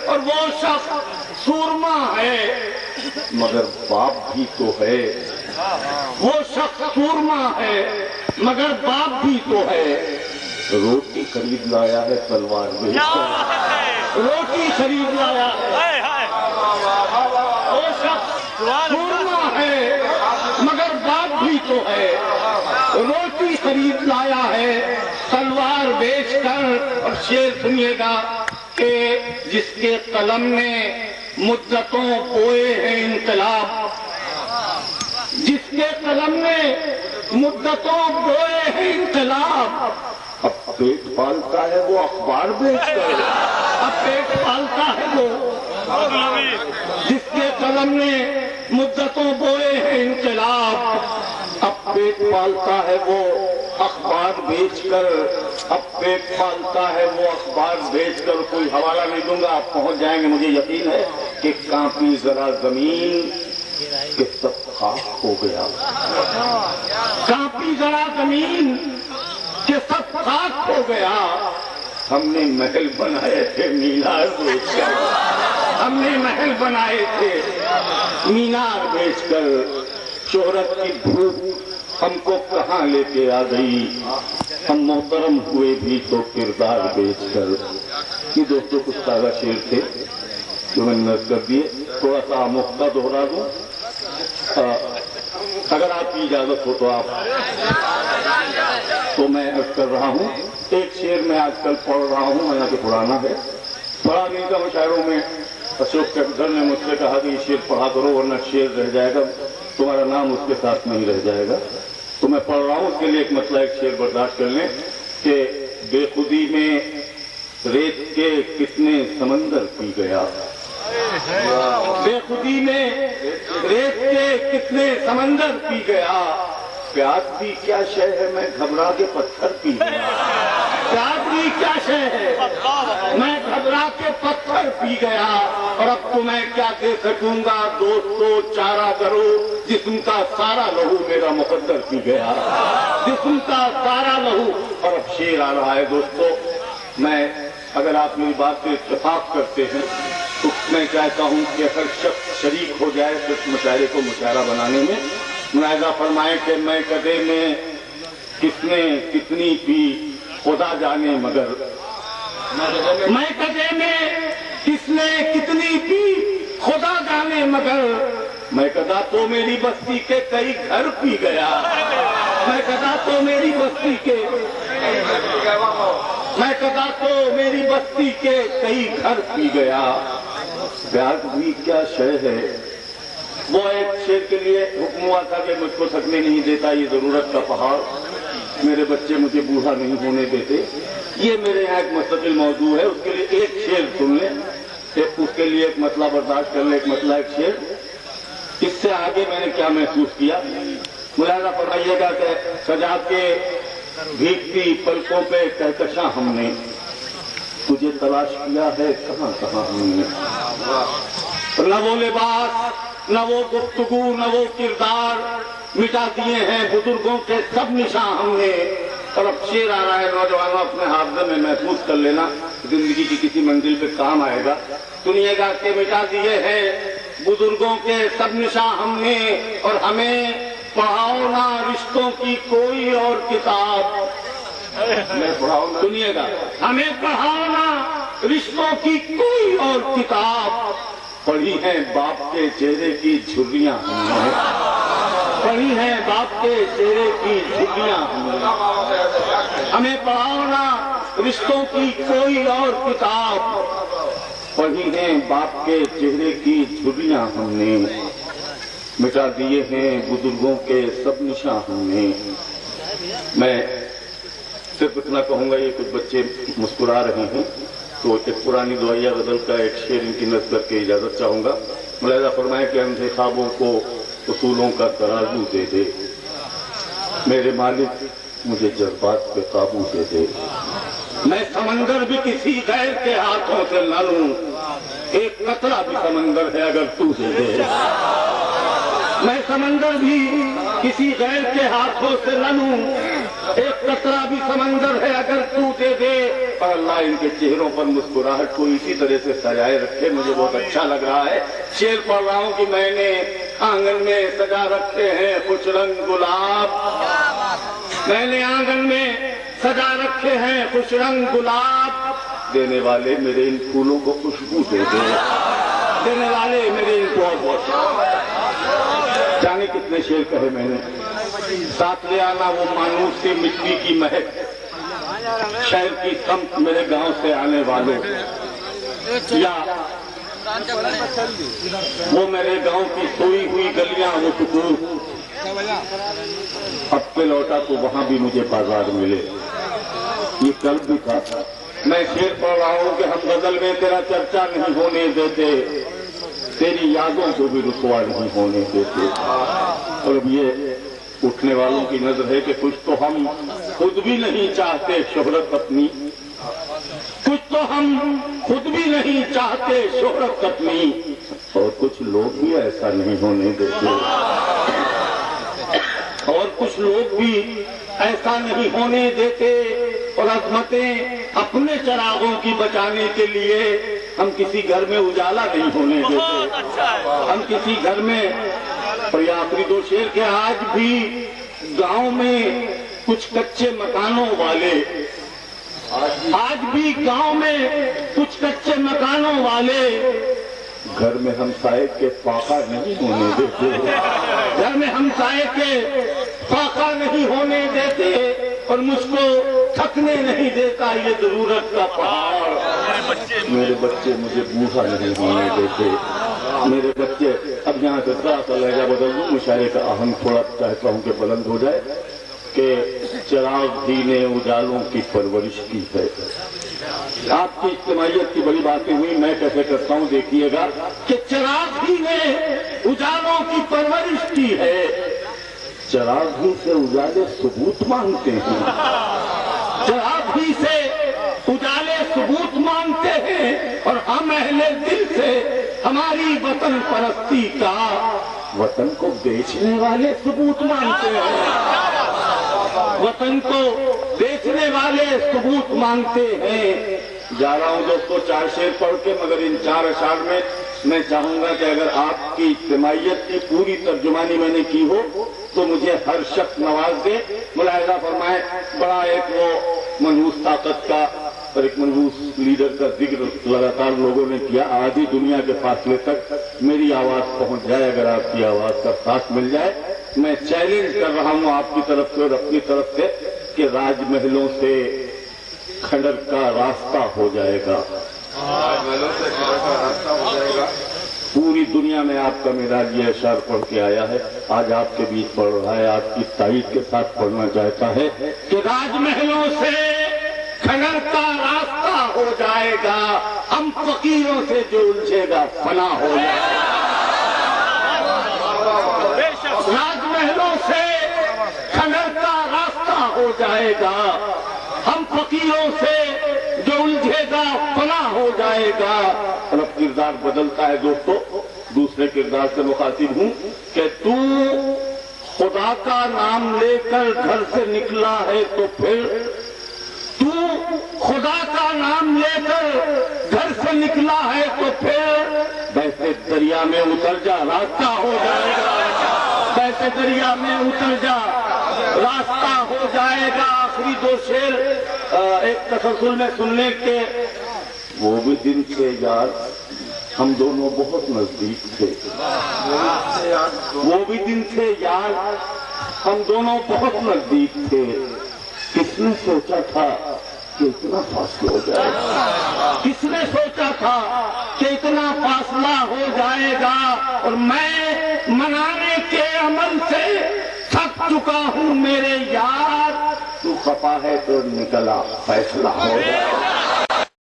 اور وہ شخص سورما ہے مگر باپ بھی تو ہے، وہ شخص سورما ہے مگر باپ بھی تو ہے، روٹی خرید لایا ہے تلوار بیچ کر، روٹی خرید لایا ہے، وہ شخص سورما ہے مگر باپ بھی تو ہے، روٹی خرید لایا ہے تلوار بیچ کر۔ اور شعر سنیے گا کہ جس کے قلم نے مدتوں بوئے ہیں انقلاب، جس کے قلم نے مدتوں بوئے ہیں انقلاب، اب پیٹ پالتا ہے وہ اخبار بیچ کر، اب پیٹ پالتا ہے وہ، جس کے قلم نے مدتوں بوئے ہیں انقلاب، اب پیٹ پالتا ہے وہ اخبار بیچ کر، اب پیٹ پالتا ہے وہ اخبار بیچ کر۔ کوئی حوالہ نہیں دوں گا، آپ پہنچ جائیں گے، مجھے یقین ہے کہ کانپی ذرا زمین کہ سب خاک ہو گیا، کانپی ذرا زمین کہ سب خاک ہو گیا، ہم نے محل بنائے تھے مینار بیچ کر، ہم نے محل بنائے تھے مینار بیچ کر، شہرت کی دھوپ ہم کو کہاں لے کے آ گئی، ہم محترم ہوئے بھی تو کردار بیچ کر۔ یہ دوستوں کچھ تازہ شعر تھے جو میں نے نقل کر دیے، تھوڑا سا آموختہ دوہرا دوں، اگر آپ کی اجازت ہو تو آپ تو میں عرض کر رہا ہوں۔ ایک شعر میں آج کل پڑھ رہا ہوں، حالانکہ پرانا ہے، پڑھا نہیں تھا مشاعروں میں، اشوک کیپٹل نے مجھ سے کہا کہ یہ شعر پڑھا کرو ورنہ شعر رہ جائے گا، تمہارا نام اس کے ساتھ نہیں رہ جائے گا، تو میں پڑھ رہا ہوں۔ اس کے لیے ایک مسئلہ، ایک شعر برداشت کر لیں کہ بے خودی میں ریت کے کتنے سمندر پی گیا، بے خودی میں ریت کے کتنے سمندر پی گیا، پیاس بھی کیا شے ہے میں گھبرا کے پتھر پی گیا، پیاس بھی کیا شے ہے میں گھبرا کے پتھر پی گیا، اور اب تو میں کیا دے سکوں گا دوستو چارہ کرو، جسم کا سارا لہو میرا مقدر پی گیا، جسم کا سارا لہو۔ اور اب شعر آ رہا ہے دوستو، میں اگر آپ میری بات سے اتفاق کرتے ہیں تو میں چاہتا ہوں کہ ہر شخص شریک ہو جائے اس مشاعرے کو مشاعرہ بنانے میں۔ ملاحظہ فرمائیں کہ میں کدے میں کس نے کتنی پی خدا جانے مگر، میں کدے میں کس نے کتنی پی خدا جانے مگر، میں کدا تو میری بستی کے کئی گھر پی گیا، میں کدا تو میری بستی کے، میں کدا تو میری بستی کے کئی گھر پی گیا، پیاس بھی کیا شے ہے۔ وہ ایک شعر کے لیے حکم ہوا تھا کہ مجھ کو تھکنے نہیں دیتا یہ ضرورت کا پہاڑ، میرے بچے مجھے بوڑھا نہیں ہونے دیتے، یہ میرے یہاں ایک مستقل موضوع ہے، اس کے لیے ایک شعر سن لیں، اس کے لیے ایک مسئلہ برداشت کر لیں، ایک مسئلہ ایک شعر۔ اس سے آگے میں نے کیا محسوس کیا، ملاحظہ فرمائیے گا کہ سجا کے بھیگتی پلکوں پہ کہکشاں ہم نے تجھے تلاش کیا ہے کہاں کہاں ہم نے، نہ وہ لباس نہ وہ گفتگو نہ وہ کردار، مٹا دیے ہیں بزرگوں کے سب نشان ہم نے۔ اور اب شعر آ رہا ہے، نوجوانوں اپنے حافظے میں محفوظ کر لینا، زندگی کی کسی منزل پہ کام آئے گا۔ سنیے گا کہ مٹا دیے ہیں بزرگوں کے سب نشان ہم نے، اور ہمیں پڑھاؤ نہ رشتوں کی کوئی اور کتاب، سنیے گا، ہمیں پڑھاؤ نہ رشتوں کی کوئی اور کتاب، پڑھی ہیں باپ کے چہرے کی جھریاں ہم نے، پڑھی ہیں باپ کے چہرے کی جھریاں ہم نے، ہمیں پڑھاؤ نہ رشتوں کی کوئی اور کتاب، پڑھی ہیں باپ کے چہرے کی جھریاں ہم نے، مٹا دیے ہیں بزرگوں کے سب نشان ہم نے۔ میں صرف اتنا کہوں گا، یہ کچھ بچے مسکرا رہے ہیں تو ایک پرانی دعائیہ غزل کا ایک شعر ان کی نظر کر کے اجازت چاہوں گا۔ ملاحظہ فرمائیں کہ اندھے خوابوں کو اصولوں کا ترازو دے دے، میرے مالک مجھے جذبات پہ قابو دے دے، میں سمندر بھی کسی غیر کے ہاتھوں سے نہ لوں، ایک قطرہ بھی سمندر ہے اگر تو دے دے، میں سمندر بھی کسی غیر کے ہاتھوں سے نہ لوں، ایک قطرہ بھی سمندر ہے اگر تو دے دے، اور اللہ ان کے چہروں پر مسکراہٹ کو اسی طرح سے سجائے رکھے، مجھے بہت اچھا لگ رہا ہے۔ شعر پڑھ رہا ہوں کہ میں نے آنگن میں سجا رکھے ہیں خوش رنگ گلاب، میں نے آنگن میں سجا رکھے ہیں خوش رنگ گلاب، دینے والے میرے ان پھولوں کو خوشبو دے دے، دینے والے میرے ان کو بہت جانے کتنے شعر کہے میں نے۔ ساتھ لے آنا وہ مانوس سی مٹی کی مہک، شہر کی سمت میرے گاؤں سے آنے والوں، یا وہ میرے گاؤں کی سوئی ہوئی گلیاں وہ سکون، اب پہ لوٹا تو وہاں بھی مجھے بازار ملے۔ یہ کل بھی تھا۔ میں شعر پڑھ رہا ہوں کہ ہم غزل میں تیرا چرچا نہیں ہونے دیتے، تیری یادوں کو بھی رسوا نہیں ہونے دیتے۔ اور اب یہ اٹھنے والوں کی نظر ہے کہ کچھ تو ہم خود بھی نہیں چاہتے شہرت اپنی، کچھ تو ہم خود بھی نہیں چاہتے شہرت اپنی، اور کچھ لوگ بھی ایسا نہیں ہونے دیتے، اور کچھ لوگ بھی ایسا نہیں ہونے دیتے۔ اور عظمتیں اپنے چراغوں کی بچانے کے لیے ہم کسی گھر میں اجالا نہیں ہونے دیتے، ہم کسی گھر میں۔ اور یہ آخری دو شعر کے آج بھی گاؤں میں کچھ کچے مکانوں والے، آج بھی گاؤں میں کچھ کچے مکانوں والے گھر میں ہمسائے کے فاقہ نہیں ہونے دیتے، گھر میں ہمسائے کے فاقہ نہیں ہونے دیتے، اور مجھ کو تھکنے نہیں دیتا یہ ضرورت کا پہاڑ۔ میرے بچے مجھے بوڑھا نہیں ہونے دیتے، میرے بچے۔ اب یہاں سے ذرا سا لہجہ بدل دوں، مشاعرے کا اہم تھوڑا چاہتا ہوں کہ بلند ہو جائے، کہ چراغ بھی نے اجالوں کی پرورش کی ہے۔ آپ کی اجتماعیت کی بڑی باتیں ہوئی، میں کیسے کرتا ہوں دیکھیے گا کہ چراغ بھی نے اجالوں کی پرورش کی ہے، چراغ ہی سے اجالے ثبوت مانگتے ہیں، چراغ ہی سے اجالے ثبوت مانگتے ہیں، اور ہم اہل دل سے ہماری وطن پرستی کا وطن کو بیچنے والے ثبوت مانگتے ہیں، وطن کو بیچنے والے ثبوت مانگتے ہیں۔ جا رہا ہوں دوستو چار شعر پڑھ کے، مگر ان چار اشعار میں چاہوں گا کہ اگر آپ کی اجتماعیت کی پوری ترجمانی میں نے کی ہو تو مجھے ہر شخص نواز دے۔ ملاحظہ فرمائے، بڑا ایک وہ منحوس طاقت کا اور ایک منحوس لیڈر کا ذکر لگاتار لوگوں نے کیا۔ آدھی دنیا کے فاصلے تک میری آواز پہنچ جائے اگر آپ کی آواز کا ساتھ مل جائے۔ میں چیلنج کر رہا ہوں آپ کی طرف سے اور اپنی طرف سے کہ راج محلوں سے کھنڈر کا راستہ ہو جائے گا، پوری دنیا میں آپ کا معراج یہ اشعار پڑھ کے آیا ہے، آج آپ کے بیچ پڑھ رہا ہے، آپ کی تائید کے ساتھ پڑھنا چاہتا ہے کہ راج محلوں سے کھنڈر کا راستہ ہو جائے گا، ہم فقیروں سے جو الجھے گا فنا ہو جائے گا۔ راج محلوں سے کھنڈر کا راستہ ہو جائے گا، ہم فقیروں سے جو الجھے گا فنا ہو جائے گا۔ اور اب کردار بدلتا ہے دوستو، دوسرے کردار سے مخاطب ہوں کہ تو خدا کا نام لے کر گھر سے نکلا ہے تو پھر، تو خدا کا نام لے کر گھر سے نکلا ہے تو پھر ویسے دریا میں اتر جا راستہ ہو جائے گا، ویسے دریا میں اتر جا راستہ ہو جائے گا۔ آخری دو شعر ایک تسلسل میں سننے کے، وہ بھی دن تھے یار ہم دونوں بہت نزدیک تھے، وہ بھی دن تھے یار ہم دونوں بہت نزدیک تھے، کس نے سوچا تھا کہ اتنا فاصلہ ہو جائے گا، کس نے سوچا تھا کہ اتنا فاصلہ ہو جائے گا۔ اور میں منانے کے عمل سے تھک چکا ہوں میرے یار، تو خفا ہے تو نکلا فیصلہ ہو جائے گا۔